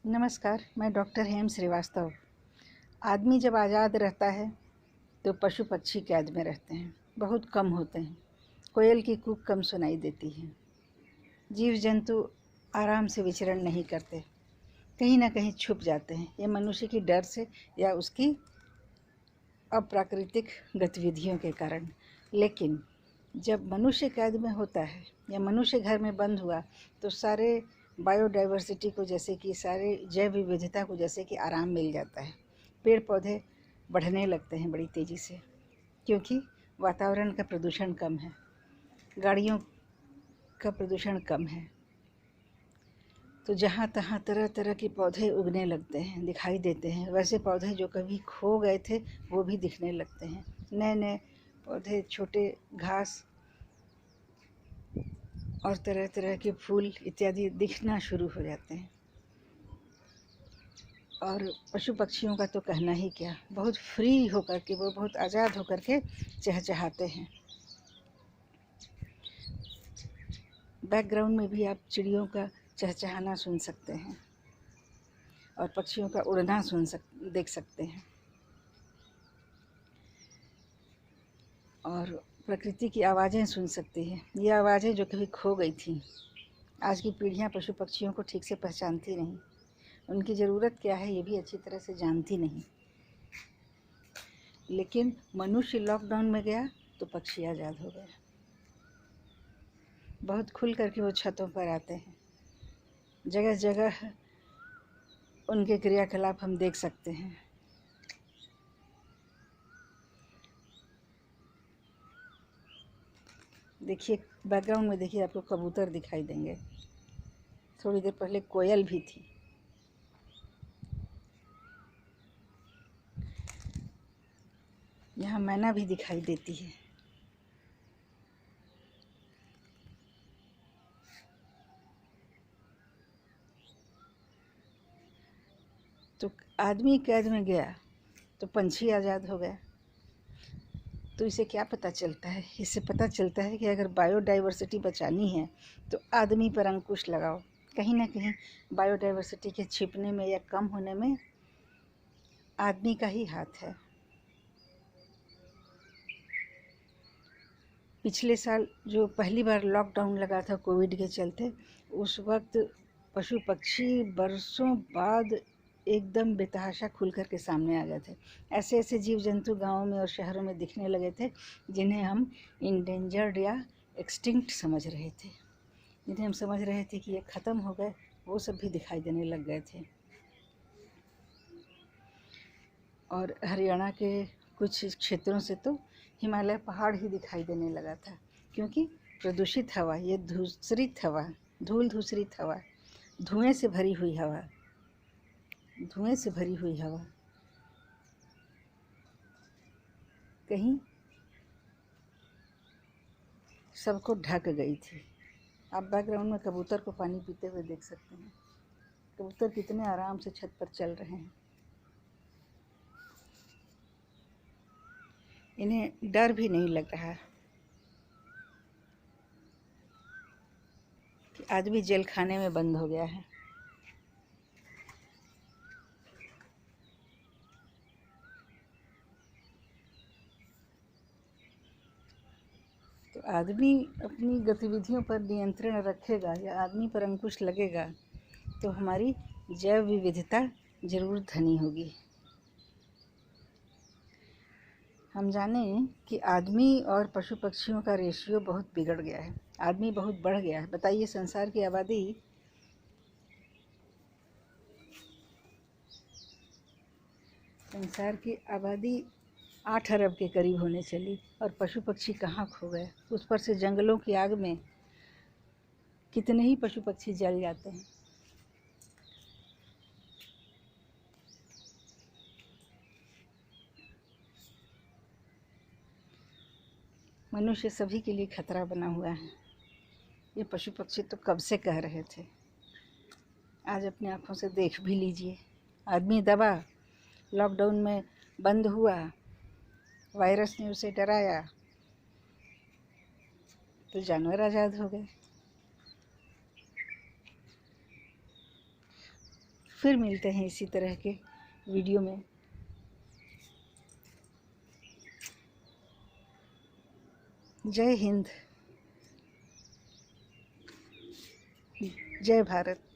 नमस्कार, मैं डॉक्टर हेम श्रीवास्तव। आदमी जब आज़ाद रहता है तो पशु पक्षी कैद में रहते हैं, बहुत कम होते हैं। कोयल की कूक कम सुनाई देती है। जीव जंतु आराम से विचरण नहीं करते, कहीं ना कहीं छुप जाते हैं, ये मनुष्य की डर से या उसकी अप्राकृतिक गतिविधियों के कारण। लेकिन जब मनुष्य कैद में होता है या मनुष्य घर में बंद हुआ तो सारे बायोडाइवर्सिटी को, जैसे कि सारे जैव विविधता को जैसे कि आराम मिल जाता है। पेड़ पौधे बढ़ने लगते हैं बड़ी तेज़ी से, क्योंकि वातावरण का प्रदूषण कम है, गाड़ियों का प्रदूषण कम है। तो जहाँ तहाँ तरह तरह के पौधे उगने लगते हैं, दिखाई देते हैं। वैसे पौधे जो कभी खो गए थे वो भी दिखने लगते हैं। नए नए पौधे, छोटे घास और तरह तरह के फूल इत्यादि दिखना शुरू हो जाते हैं। और पशु पक्षियों का तो कहना ही क्या, बहुत फ्री होकर के, वो बहुत आज़ाद होकर के चहचहाते हैं। बैकग्राउंड में भी आप चिड़ियों का चहचहाना सुन सकते हैं और पक्षियों का उड़ना देख सकते हैं। और प्रकृति की आवाज़ें सुन सकते हैं। ये आवाज़ें जो कभी खो गई थी, आज की पीढ़ियाँ पशु पक्षियों को ठीक से पहचानती नहीं, उनकी ज़रूरत क्या है ये भी अच्छी तरह से जानती नहीं। लेकिन मनुष्य लॉकडाउन में गया तो पक्षी आज़ाद हो गए। बहुत खुल करके वो छतों पर आते हैं, जगह जगह उनके क्रियाकलाप हम देख सकते हैं। देखिए, बैकग्राउंड में देखिए, आपको कबूतर दिखाई देंगे। थोड़ी देर पहले कोयल भी थी। यहाँ मैना भी दिखाई देती है। तो आदमी कैद में गया तो पंछी आज़ाद हो गया। तो इसे क्या पता चलता है? इससे पता चलता है कि अगर बायोडाइवर्सिटी बचानी है तो आदमी पर अंकुश लगाओ। कहीं ना कहीं बायोडाइवर्सिटी के छिपने में या कम होने में आदमी का ही हाथ है। पिछले साल जो पहली बार लॉकडाउन लगा था कोविड के चलते, उस वक्त पशु पक्षी बरसों बाद एकदम बेतहाशा खुल कर के सामने आ गए थे। ऐसे ऐसे जीव जंतु गाँवों में और शहरों में दिखने लगे थे जिन्हें हम इंडेंजर्ड या एक्सटिंक्ट समझ रहे थे, जिन्हें हम समझ रहे थे कि ये ख़त्म हो गए, वो सब भी दिखाई देने लग गए थे। और हरियाणा के कुछ क्षेत्रों से तो हिमालय पहाड़ ही दिखाई देने लगा था, क्योंकि प्रदूषित हवा, ये दूषित हवा, धूल धूसरित हवा, धुएं से भरी हुई हवा, धुएं से भरी हुई हवा कहीं सबको ढक गई थी। आप बैकग्राउंड में कबूतर को पानी पीते हुए देख सकते हैं। कबूतर कितने आराम से छत पर चल रहे हैं। इन्हें डर भी नहीं लग रहा कि आदमी जेल खाने में बंद हो गया है। तो आदमी अपनी गतिविधियों पर नियंत्रण रखेगा या आदमी पर अंकुश लगेगा तो हमारी जैव विविधता जरूर धनी होगी। हम जाने कि आदमी और पशु पक्षियों का रेशियो बहुत बिगड़ गया है, आदमी बहुत बढ़ गया है। बताइए, संसार की आबादी 8 अरब के करीब होने चली और पशु पक्षी कहाँ खो गए। उस पर से जंगलों की आग में कितने ही पशु पक्षी जल जाते हैं। मनुष्य सभी के लिए खतरा बना हुआ है, ये पशु पक्षी तो कब से कह रहे थे। आज अपनी आँखों से देख भी लीजिए। आदमी दबा, लॉकडाउन में बंद हुआ, वायरस ने उसे डराया तो जानवर आज़ाद हो गए। फिर मिलते हैं इसी तरह के वीडियो में। जय हिंद, जय भारत।